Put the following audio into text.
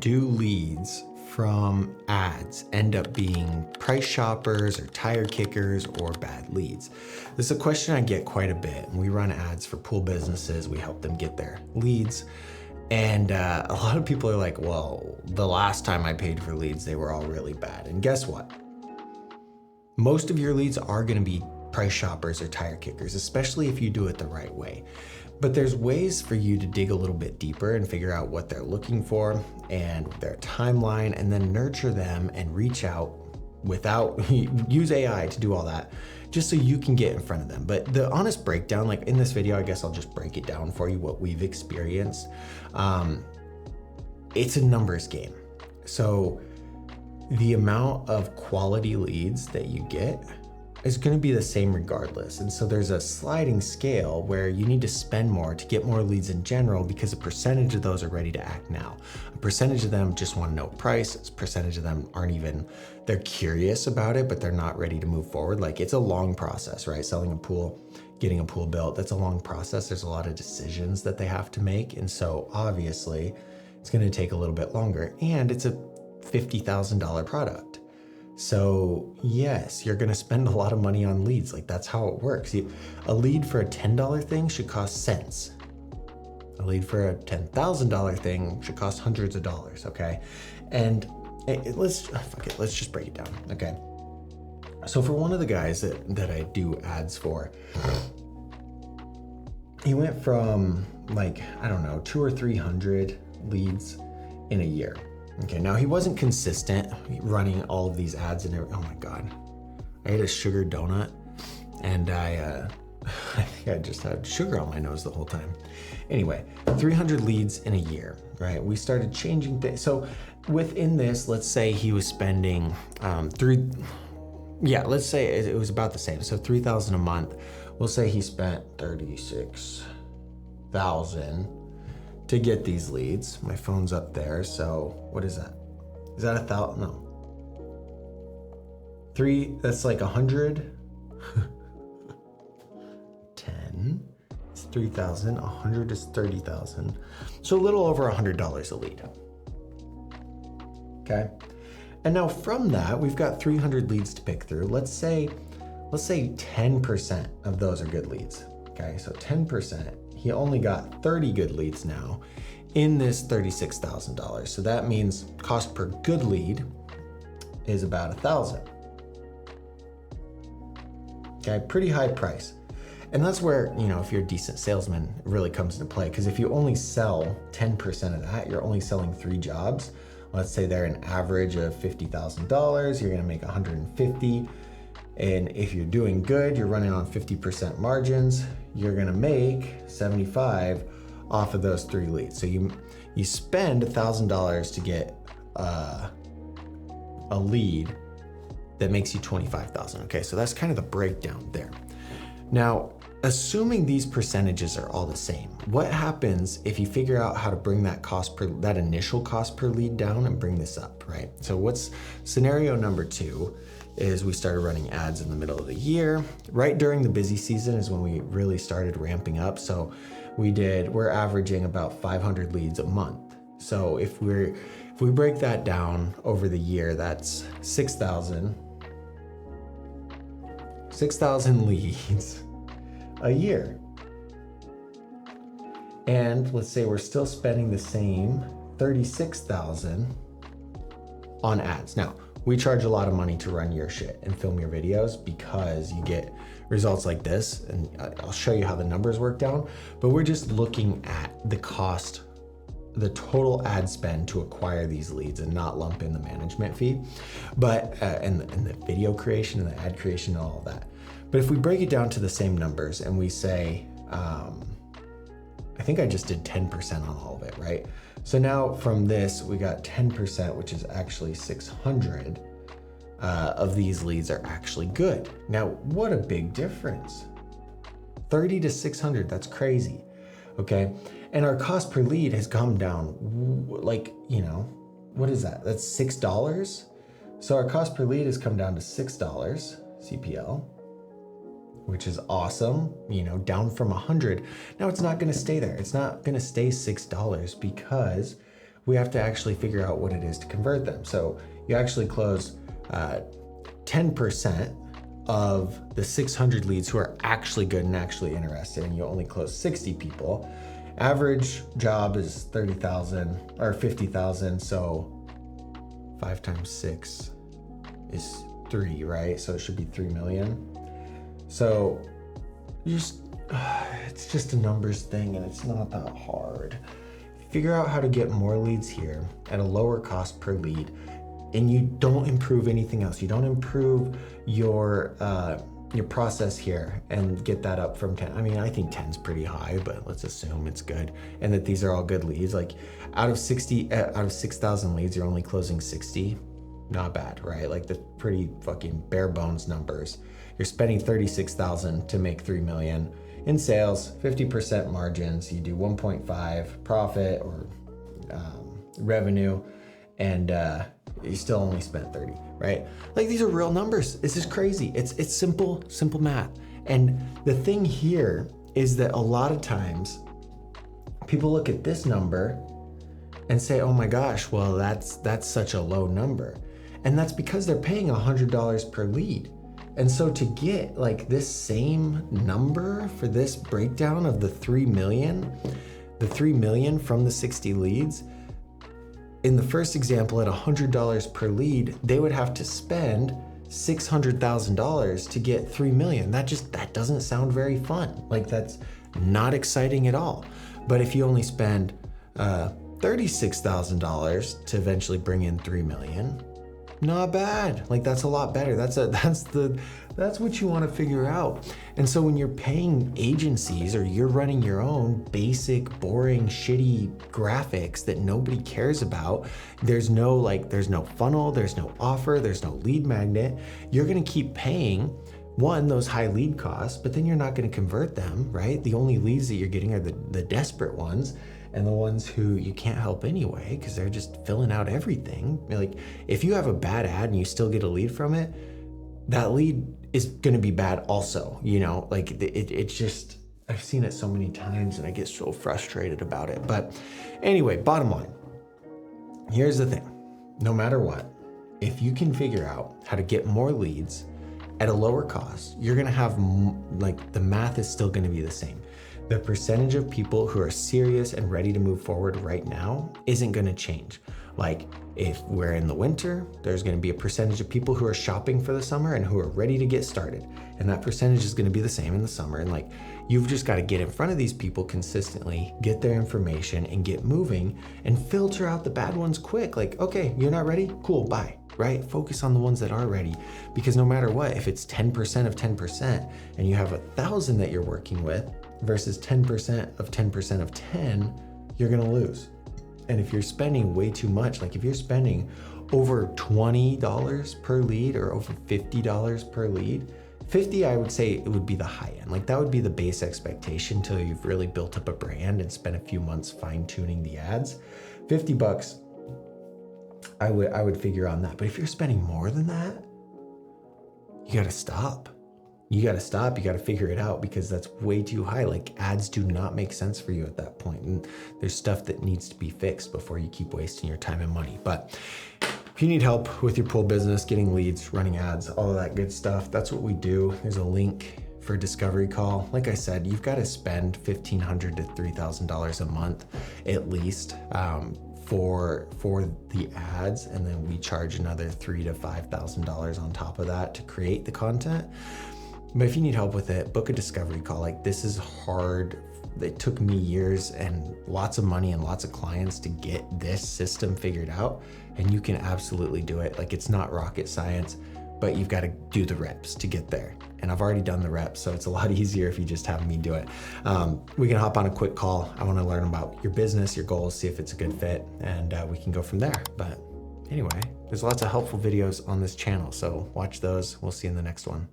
Do leads from ads end up being price shoppers or tire kickers or bad leads? This is a question I get quite a bit. We run ads for pool businesses. We help them get their leads. And a lot of people are like, well, the last time I paid for leads, they were all really bad. And guess what? Most of your leads are going to be price shoppers or tire kickers, especially if you do it the right way. But there's ways for you to dig a little bit deeper and figure out what they're looking for and their timeline, and then nurture them and reach out without use AI to do all that, just so you can get in front of them. But the honest breakdown, like in this video, I guess I'll just break it down for you, what we've experienced. It's a numbers game. So the amount of quality leads that you get is going to be the same regardless. And so there's a sliding scale where you need to spend more to get more leads in general, because a percentage of those are ready to act now. A percentage of them just want to know price. A percentage of them aren't even, they're curious about it, but they're not ready to move forward. Like, it's a long process, right? Selling a pool, getting a pool built, that's a long process. There's a lot of decisions that they have to make. And so obviously it's going to take a little bit longer, and it's a $50,000 product. So yes, you're going to spend a lot of money on leads. Like, that's how it works. A lead for a $10 thing should cost cents. A lead for a $10,000 thing should cost hundreds of dollars. Okay. And let's just break it down. Okay. So for one of the guys that I do ads for, he went from, like, I don't know, 200 or 300 leads in a year. Okay, now he wasn't consistent running all of these ads and oh my God. I ate a sugar donut and I think I just had sugar on my nose the whole time. Anyway, 300 leads in a year, right? We started changing things. So within this, let's say he was spending let's say it was about the same. So $3,000 a month. We'll say he spent $36,000 to get these leads. My phone's up there, so what is that? Is that 1,000? No. That's like 100. 10 is 3,000. 100 is 30,000. So a little over $100 a lead. Okay. And now from that, we've got 300 leads to pick through. Let's say 10% of those are good leads. Okay, so 10%. He only got 30 good leads now in this $36,000. So that means cost per good lead is about $1,000. Okay, pretty high price. And that's where, if you're a decent salesman, it really comes into play. Because if you only sell 10% of that, you're only selling 3 jobs. Let's say they're an average of $50,000, you're gonna make 150. And if you're doing good, you're running on 50% margins, you're gonna make 75 off of those 3 leads. So you spend $1,000 to get a lead that makes you 25,000. Okay, so that's kind of the breakdown there. Now, assuming these percentages are all the same, what happens if you figure out how to bring that initial cost per lead down and bring this up, right? So what's scenario number 2 is we started running ads in the middle of the year. Right during the busy season is when we really started ramping up. So we're averaging about 500 leads a month. So if we break that down over the year, that's 6,000 leads a year. And let's say we're still spending the same 36,000 on ads. Now, we charge a lot of money to run your shit and film your videos because you get results like this, and I'll show you how the numbers work down, but we're just looking at the cost, the total ad spend to acquire these leads and not lump in the management fee, but and the video creation and the ad creation and all of that. But if we break it down to the same numbers and we say, I think I just did 10% on all of it, right? So now from this, we got 10%, which is actually 600 of these leads are actually good. Now, what a big difference. 30 to 600, that's crazy, okay? And our cost per lead has come down, like, what is that? That's $6. So our cost per lead has come down to $6 CPL, which is awesome, down from 100. Now it's not gonna stay there. It's not gonna stay $6 because we have to actually figure out what it is to convert them. So you actually close 10% of the 600 leads who are actually good and actually interested, and you only close 60 people. Average job is 30,000 or 50,000. So 5 times 6 is 3, right? So it should be 3 million. So it's just a numbers thing, and it's not that hard. Figure out how to get more leads here at a lower cost per lead, and you don't improve anything else. You don't improve your process here and get that up from 10. I mean, I think 10 is pretty high, but let's assume it's good and that these are all good leads. Like out of 6,000 leads, you're only closing 60. Not bad, right? Like the pretty fucking bare bones numbers. You're spending 36,000 to make 3 million in sales, 50% margins. You do 1.5 profit or revenue, and you still only spent 30, right? Like these are real numbers. This is crazy. It's simple math. And the thing here is that a lot of times people look at this number and say, oh my gosh, well, that's such a low number. And that's because they're paying $100 per lead. And so to get like this same number for this breakdown of the 3 million from the 60 leads, in the first example at $100 per lead, they would have to spend $600,000 to get 3 million. That doesn't sound very fun. Like that's not exciting at all. But if you only spend $36,000 to eventually bring in 3 million, not bad. Like that's a lot better. That's what you want to figure out. And so when you're paying agencies or you're running your own basic, boring, shitty graphics that nobody cares about, there's no funnel, there's no offer, there's no lead magnet. You're going to keep paying those high lead costs, but then you're not going to convert them, right? The only leads that you're getting are the desperate ones, and the ones who you can't help anyway because they're just filling out everything. Like if you have a bad ad and you still get a lead from it, that lead is going to be bad also, like it's just, I've seen it so many times and I get so frustrated about it. But anyway, bottom line, here's the thing. No matter what, if you can figure out how to get more leads at a lower cost, you're going to have the math is still going to be the same. The percentage of people who are serious and ready to move forward right now isn't going to change. Like if we're in the winter, there's going to be a percentage of people who are shopping for the summer and who are ready to get started. And that percentage is going to be the same in the summer. And you've just got to get in front of these people consistently, get their information and get moving and filter out the bad ones quick. Like, okay, you're not ready? Cool, bye. Right? Focus on the ones that are ready, because no matter what, if it's 10% of 10% and you have 1,000 that you're working with versus 10% of 10% of 10, you're going to lose. And if you're spending way too much, like if you're spending over $20 per lead or over $50 per lead, 50, I would say it would be the high end. Like that would be the base expectation until you've really built up a brand and spent a few months fine tuning the ads. $50, I would figure on that. But if you're spending more than that, you got to stop. You got to figure it out, because that's way too high. Like ads do not make sense for you at that point. And there's stuff that needs to be fixed before you keep wasting your time and money. But if you need help with your pool business, getting leads, running ads, all of that good stuff, that's what we do. There's a link for a discovery call. Like I said, you've got to spend $1,500 to $3,000 a month at least for the ads, and then we charge another $3,000 to $5,000 on top of that to create the content. But if you need help with it, book a discovery call. Like this is hard. It took me years and lots of money and lots of clients to get this system figured out, and you can absolutely do it. Like it's not rocket science, but you've got to do the reps to get there. And I've already done the reps, so it's a lot easier if you just have me do it. We can hop on a quick call. I want to learn about your business, your goals, see if it's a good fit, and we can go from there. But anyway, there's lots of helpful videos on this channel, so watch those. We'll see you in the next one.